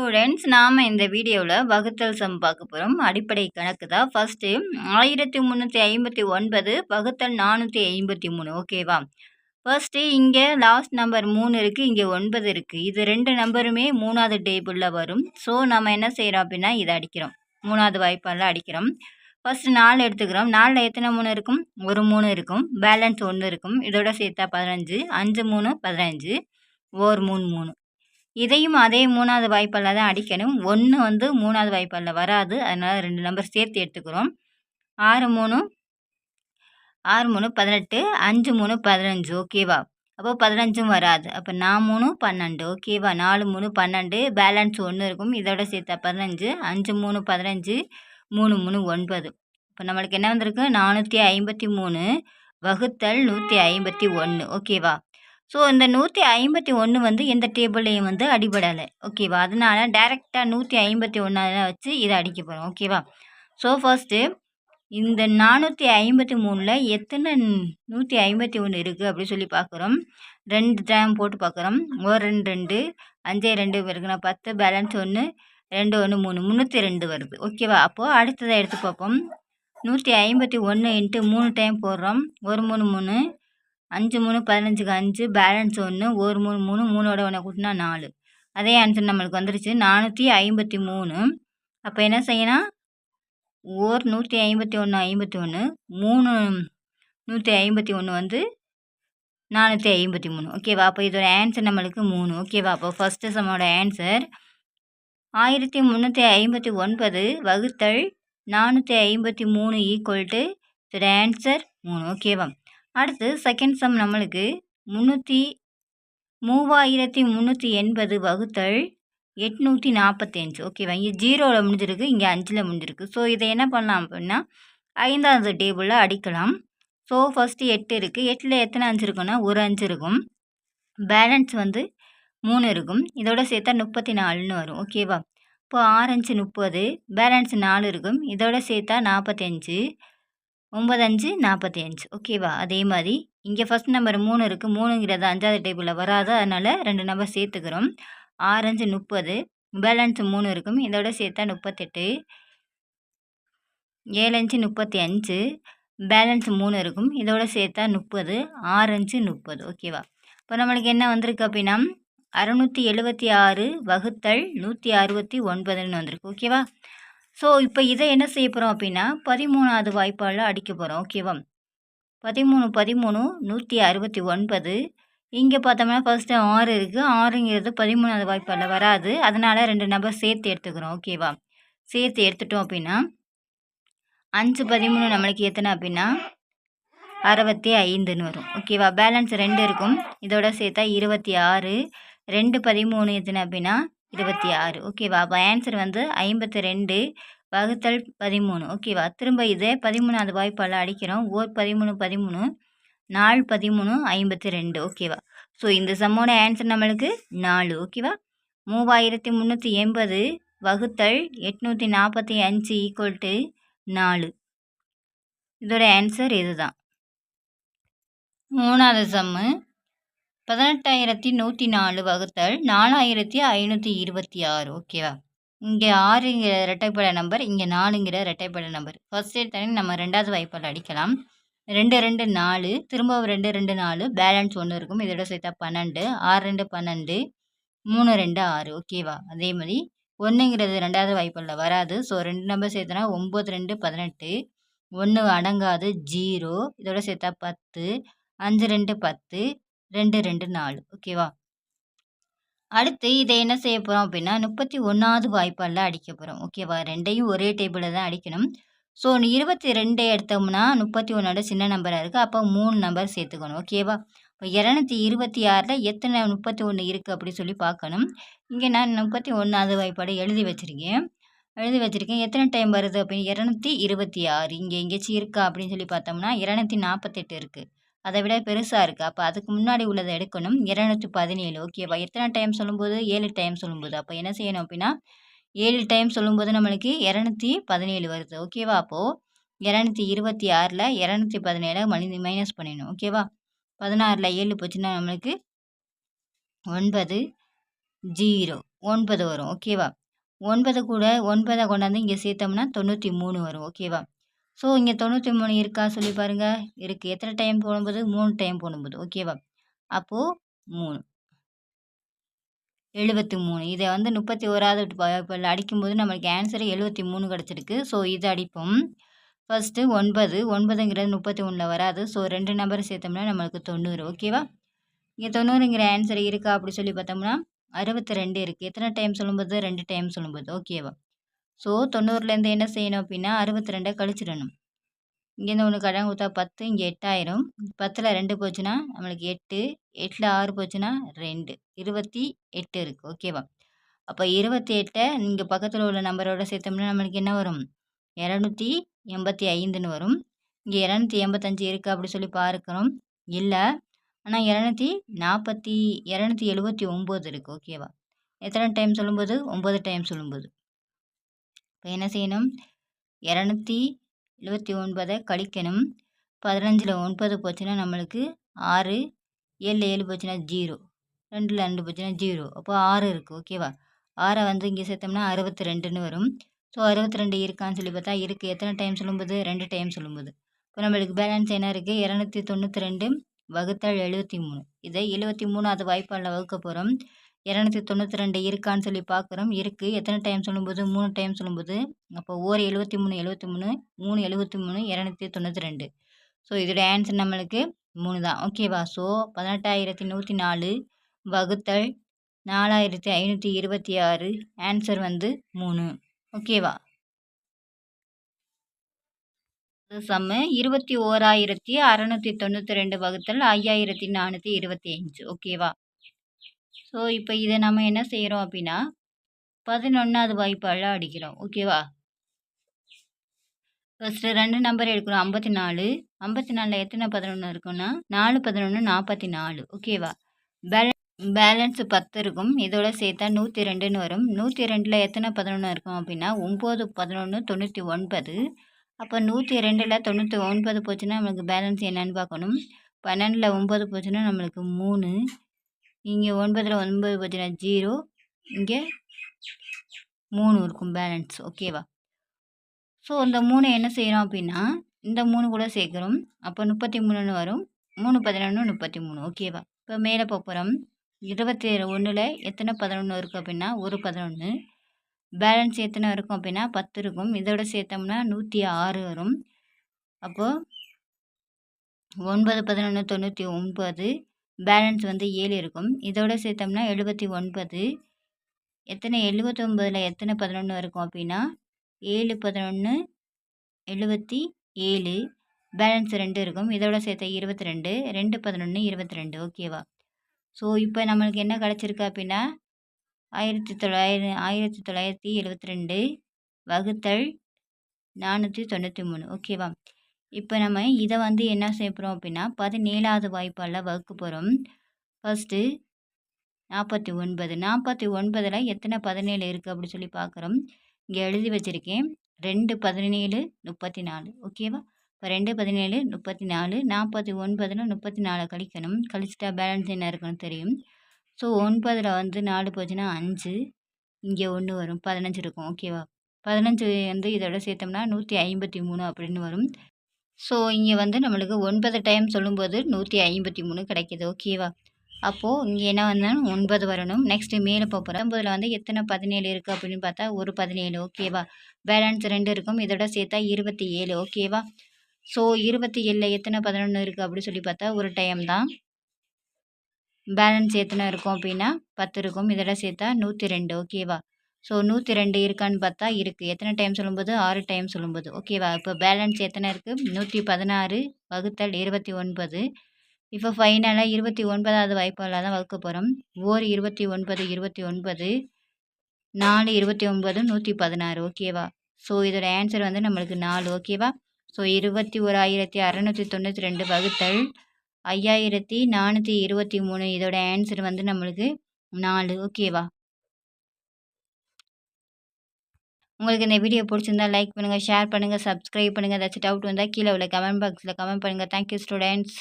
Students, நாம இந்த வீடியோவில் வகுத்தல் சம் பார்க்க போகிறோம். அடிப்படை கணக்கு தான். ஃபஸ்ட்டு 1359 வகுத்தல் 453. ஓகேவா? ஃபர்ஸ்ட்டு இங்கே லாஸ்ட் நம்பர் 3 இருக்குது, இங்கே 9 இருக்குது. இது ரெண்டு நம்பருமே 3வது டேபிளில் வரும். ஸோ நம்ம என்ன செய்கிறோம் அப்படின்னா இதை அடிக்கிறோம். 3வது வாய்ப்பால் அடிக்கிறோம். ஃபஸ்ட்டு 4 எடுத்துக்கிறோம். 4ல் எத்தனை 3 இருக்கும்? ஒரு 3 இருக்கும். பேலன்ஸ் 1 இருக்கும். இதோட சேர்த்தா 15. 5 3 15. ஓர் 3 3. இதையும் அதே 3வது வாய்ப்பால் தான் அடிக்கணும். 1 வந்து 3வது வாய்ப்பால் வராது. அதனால் 2 நம்பர் சேர்த்து எடுத்துக்கிறோம். 6 3 18. 5 3 15. ஓகேவா? அப்போ 15ம் வராது. அப்போ 4 3 12. ஓகேவா? 4 3 12. பேலன்ஸ் 1 இருக்கும். இதோட சேர்த்தா 15. 5 3 15. 3 3 9. இப்போ நம்மளுக்கு என்ன வந்திருக்கு? 453 வகுத்தல் 151. ஓகேவா? ஸோ இந்த 151 வந்து எந்த டேபிள்லையும் வந்து அடிபடலை. ஓகேவா? அதனால டேரெக்டாக 151 வச்சு இதை அடிக்க போகிறோம். ஓகேவா? ஸோ ஃபர்ஸ்ட்டு இந்த 453ல் எத்தனை 151 இருக்குது அப்படி சொல்லி பார்க்குறோம். 2 டைம் போட்டு பார்க்குறோம். ஒரு 2 2 5 2 இருக்குன்னா 10. பேலன்ஸ் 1 2 1 3 302 வருது. ஓகேவா? அப்போது அடுத்ததை எடுத்து பார்ப்போம். 151 இன்ட்டு 3 டைம் போடுறோம். ஒரு 3 3 5 3 15க்கு 5. பேலன்ஸ் 1 ஒரு 3 3 3ஓட 1 கூட்டினா 4. அதே ஆன்சர் நம்மளுக்கு வந்துருச்சு 453. அப்போ என்ன செய்யணும்? ஓர் 151 51 3 151 வந்து 453. ஓகேவா? அப்போ இதோட ஆன்சர் நம்மளுக்கு 3. ஓகேவா? அப்போ ஃபஸ்ட்டு சம்மோட ஆன்சர் 1359 வகுத்தல் 453 ஈக்குவல் டு இதோட ஆன்சர் 3. ஓகேவா? அடுத்து செகண்ட் சம் நம்மளுக்கு 3380 வகுத்தல் 845. ஓகேவா? இங்கே 0வில் முடிஞ்சிருக்கு, இங்கே 5ல் முடிஞ்சிருக்கு. ஸோ இதை என்ன பண்ணலாம் அப்படின்னா 5வது டேபிளில் அடிக்கலாம். ஸோ ஃபஸ்ட்டு 8 இருக்குது. 8ல் எத்தனை 5 இருக்குன்னா ஒரு 5 இருக்கும். பேலன்ஸ் வந்து 3 இருக்கும். இதோட சேர்த்தா 34ன்னு வரும். ஓகேவா? இப்போ 6 5 30. பேலன்ஸ் 4 இருக்கும். இதோட சேர்த்தா 45. 9 5 45. ஓகேவா? அதே மாதிரி இங்கே ஃபஸ்ட் நம்பர் 3 இருக்குது. 3ங்கிறது 5வது டேபிளில் வராது. அதனால் 2 நம்பர் சேர்த்துக்கிறோம். 6 5 30. பேலன்ஸ் 3 இருக்கும். இதோட சேர்த்தா 38. 7 5 35. பேலன்ஸ் 3 இருக்கும். இதோட சேர்த்தா 30. 6 5 30. ஓகேவா? இப்போ நம்மளுக்கு என்ன வந்திருக்கு அப்படின்னா 676 வகுத்தல் 169ன்னு வந்திருக்கு. ஓகேவா? ஸோ இப்போ இதை என்ன செய்ய போகிறோம் அப்படின்னா 13வது வாய்ப்பால் அடிக்க போகிறோம். ஓகேவா? 13 13 169. இங்கே பார்த்தோம்னா ஃபஸ்ட்டு 6 இருக்குது. 6ங்கிறது 13வது வாய்ப்பால் வராது. அதனால் 2 நம்பர் சேர்த்து எடுத்துக்கிறோம். ஓகேவா? சேர்த்து எடுத்துட்டோம் அப்படின்னா 5 13 நம்மளுக்கு எத்தனை அப்படின்னா 65ன்னு வரும். ஓகேவா? பேலன்ஸ் 2 இருக்கும். இதோட சேர்த்தா 26. 2 13 எத்தனை அப்படின்னா 26. ஓகேவா? அப்போ ஆன்சர் வந்து 52 வகுத்தல் 13. ஓகேவா? திரும்ப இதே 13வது வாய்ப்பால் அடிக்கிறோம். ஓர் 13 13 4 13 52. ஓகேவா? ஸோ இந்த சம்மோட ஆன்சர் நம்மளுக்கு 4. ஓகேவா? 3380 வகுத்தல் 845 ஈக்குவல் டு 4. இதோட ஆன்சர் இதுதான். 3வது சம்மு 18104 வகுத்தல் 4526. ஓகேவா? இங்கே 6ங்கிற இரட்டைப்படை நம்பர், இங்கே 4ங்கிற இரட்டைப்படை நம்பர். ஃபர்ஸ்ட் எடுத்தோடனே நம்ம 2வது வாய்ப்பால் அடிக்கலாம். 2 2 4. திரும்ப 2 2 4. பேலன்ஸ் 1 இருக்கும். இதோட சேர்த்தா 12. 6 2 12. 3 2 6. ஓகேவா? அதே மாதிரி 1ங்கிறது 2வது வாய்ப்பால் வராது. So 2 number சேர்த்தனா 9 2 18. 1 அடங்காது 0. இதோட சேர்த்தா 10. 5 2 10. 2 2 4. ஓகேவா? அடுத்து இதை என்ன செய்ய போகிறோம் அப்படின்னா 31வது வாய்ப்பால் அடிக்க போகிறோம். ஓகேவா? ரெண்டையும் ஒரே டேபிளில் தான் அடிக்கணும். ஸோ 22 எடுத்தோம்னா 31ஓட சின்ன நம்பராக இருக்குது. அப்போ 3 நம்பர் சேர்த்துக்கணும். ஓகேவா? இப்போ 226ல் எத்தனை 31 இருக்குது அப்படி சொல்லி பார்க்கணும். இங்கே நான் 31வது வாய்ப்பாடு எழுதி வச்சுருக்கேன். எத்தனை டைம் வருது அப்படின்னு 226. இங்கே எங்கேயாச்சும் இருக்கா அப்படின்னு சொல்லி பார்த்தோம்னா 248 இருக்குது. அதை விட பெருசாக இருக்குது. அப்போ அதுக்கு முன்னாடி உள்ளதை எடுக்கணும். 217. ஓகேவா? எத்தனை டைம் சொல்லும்போது 7 டைம் சொல்லும்போது. அப்போ என்ன செய்யணும் அப்படின்னா 7 டைம் சொல்லும்போது நம்மளுக்கு 217 வருது. ஓகேவா? அப்போது 226ல் 217 மைனஸ் பண்ணிடணும். ஓகேவா? 16ல் 7 போச்சுன்னா நம்மளுக்கு 9 0. 9 வரும். ஓகேவா? 9 கூட 9 கொண்டாந்து இங்க சேர்த்தோம்னா 93 வரும். ஓகேவா? ஸோ இங்க 93 இருக்கா சொல்லி பாருங்க. இருக்கு. எத்தனை டைம் போடும்போது? 3 டைம் போடும்போது. ஓகேவா? அப்போ 3 73. இத வந்து 31வது வகுப்புல அடிக்கும்போது நம்மளுக்கு ஆன்சர் 73 கிடைச்சிருக்கு. ஸோ இத அடிப்போம். ஃபர்ஸ்ட்டு 9 9ங்கிறது 31ல வராது. ஸோ 2 நம்பர் சேர்த்தோம்னா நம்மளுக்கு 90. ஓகேவா? இங்க 90ங்கிற ஆன்சர் இருக்கா அப்படி சொல்லி பார்த்தோம்னா 62 இருக்கு. எத்தனை டைம் சொல்லும்போது? 2 டைம் சொல்லும்போது. ஓகேவா? ஸோ 90லேருந்து என்ன செய்யணும் அப்படின்னா 62 கழிச்சிடணும். இங்கேருந்து 1 கடன் கொடுத்தா 10 இங்கே 8 ஆயிரும். 10ல் 2 போச்சுன்னா நம்மளுக்கு 8 8ல் 6 போச்சுன்னா 2 28 இருக்கு. ஓகேவா? அப்போ 28 இங்கே பக்கத்தில் உள்ள நம்பரோட சேர்த்தோம்னா நம்மளுக்கு என்ன வரும்? 285ன்னு வரும். இங்கே 285 இருக்கா அப்படி சொல்லி பார்க்கிறோம். இல்லை. ஆனால் 279 இருக்கு. ஓகேவா? எத்தனை டைம் சொல்லும்போது? 9 டைம் சொல்லும்போது. இப்போ என்ன செய்யணும்? 279 கழிக்கணும். 15ல் 9 போச்சுன்னா நம்மளுக்கு 6 7ல் 7 போச்சுன்னா 0 2ல் 2 போச்சுன்னா 0 அப்போ 6 இருக்குது. ஓகேவா? 6 வந்து இங்கே சேர்த்தோம்னா 62ன்னு வரும். ஸோ 62 இருக்கான்னு சொல்லி பார்த்தா இருக்குது. எத்தனை டைம் சொல்லும்போது? 2 டைம் சொல்லும்போது. இப்போ நம்மளுக்கு பேலன்ஸ் என்ன இருக்குது? 292 வகுத்தல் 73. இதை 73வது வாய்ப்பாடில் வகுக்க போகிறோம். 292 இருக்கான்னு சொல்லி பார்க்குறோம். இருக்குது. எத்தனை டைம் சொல்லும்போது? 3 டைம் சொல்லும்போது. அப்போ ஓர் 73 73 3 73 292. ஸோ இதோட ஆன்சர் நம்மளுக்கு 3 தான். ஓகேவா? ஸோ 18,104 வகுத்தல் 4,526 ஆன்சர் வந்து 3. ஓகேவா? சம்மு 21,692 வகுத்தல் 5,425. ஓகேவா? ஸோ இப்போ இதை நம்ம என்ன செய்கிறோம் அப்படின்னா 11வது வாய்ப்பாடில் அடிக்கிறோம். ஓகேவா? ஃபர்ஸ்ட்டு 2 நம்பர் எடுக்கணும். 54 54ல் எத்தனை 11 இருக்குன்னா 4 11 44. ஓகேவா? பேலன்ஸ் 10 இருக்கும். இதோட சேர்த்தா 102ன்னு வரும். 102ல் எத்தனை 11 இருக்கும் அப்படின்னா 9 11 99. அப்போ 102ல் 99 போச்சுன்னா நம்மளுக்கு பேலன்ஸ் என்னன்னு பார்க்கணும். 12ல் 9 போச்சுன்னா நம்மளுக்கு 3. இங்கே 9ல் 9 போச்சுன்னா 0. இங்கே 3 இருக்கும் பேலன்ஸ். ஓகேவா? ஸோ இந்த 3 என்ன செய்கிறோம் அப்படின்னா இந்த 3 கூட சேர்க்குறோம். அப்போ 33ன்னு வரும். 3 11 33. ஓகேவா? இப்போ மேலே போகிறோம். 21ல் எத்தனை 11 இருக்குது அப்படின்னா ஒரு 11. பேலன்ஸ் எத்தனை இருக்கும் அப்படின்னா 10 இருக்கும். இதோட சேர்த்தோம்னா 106 வரும். அப்போது 9 11 99. பேலன்ஸ் வந்து 7 இருக்கும். இதோட சேர்த்தோம்னா 79. எத்தனை 79ல் எத்தனை 11 இருக்கும் அப்படின்னா 7 11 77. பேலன்ஸ் 2 இருக்கும். இதோட சேர்த்த 22 2 11 22. ஓகேவா? ஸோ இப்போ நம்மளுக்கு என்ன கிடச்சிருக்கு அப்படின்னா 1972 வகுத்தல் 493. ஓகேவா? இப்போ நம்ம இதை வந்து என்ன செய்ய போகிறோம் அப்படின்னா 17வது வாய்ப்பாடில் வகுக்க போகிறோம். ஃபர்ஸ்ட்டு 49 49ல் எத்தனை 17 இருக்குது அப்படி சொல்லி பார்க்குறோம். இங்கே எழுதி வச்சுருக்கேன். 2 17 34. ஓகேவா? இப்போ 2 17 34 49ல் 34 கழிக்கணும். கழிச்சிட்டா பேலன்ஸ் என்ன இருக்குன்னு தெரியும். ஸோ 9ல் வந்து 4 போச்சுன்னா 5. இங்கே 1 வரும். 15 இருக்கும். ஓகேவா? 15 வந்து இதோட சேர்த்தோம்னா 153 அப்படின்னு வரும். ஸோ இங்கே வந்து நம்மளுக்கு 9 டைம் சொல்லும்போது 153 கிடைக்கிது. ஓகேவா? அப்போது இங்கே என்ன வந்தால் 9 வரணும். நெக்ஸ்ட்டு மேலே போகிறோம். 9ல் வந்து எத்தனை 17 இருக்குது அப்படின்னு பார்த்தா ஒரு 17. ஓகேவா? பேலன்ஸ் 2 இருக்கும். இதோட சேர்த்தா 27. ஓகேவா? ஸோ 27ல் எத்தனை 11 இருக்குது அப்படி சொல்லி பார்த்தா ஒரு டைம் தான். பேலன்ஸ் எத்தனை இருக்கும் அப்படின்னா 10 இருக்கும். இதோட சேர்த்தா 102. ஓகேவா? ஸோ 102 இருக்கான்னு பார்த்தா இருக்குது. எத்தனை டைம் சொல்லும்போது 6 டைம் சொல்லும்போது. ஓகேவா? இப்போ பேலன்ஸ் எத்தனை இருக்குது 116 வகுத்தல் 29. இப்போ ஃபைனலாக 29வது வாய்ப்பாடில் தான் வகுக்க போகிறோம். ஓர் 29 29 4 29 116. ஓகேவா? ஸோ இதோட ஆன்சர் வந்து நம்மளுக்கு 4. ஓகேவா? ஸோ 21,692 வகுத்தல் 5,423. இதோட ஆன்சர் வந்து நம்மளுக்கு 4. ஓகேவா? உங்களுக்கு இந்த வீடியோ பிடிச்சிருந்தா லைக் பண்ணுங்கள், ஷேர் பண்ணுங்கள், சப்ஸ்கிரைப் பண்ணுங்கள். ஏதாச்சும் டவுட் வந்தால் கீழே உள்ள கமெண்ட் பாக்ஸில் கமெண்ட் பண்ணுங்கள். Thank you students.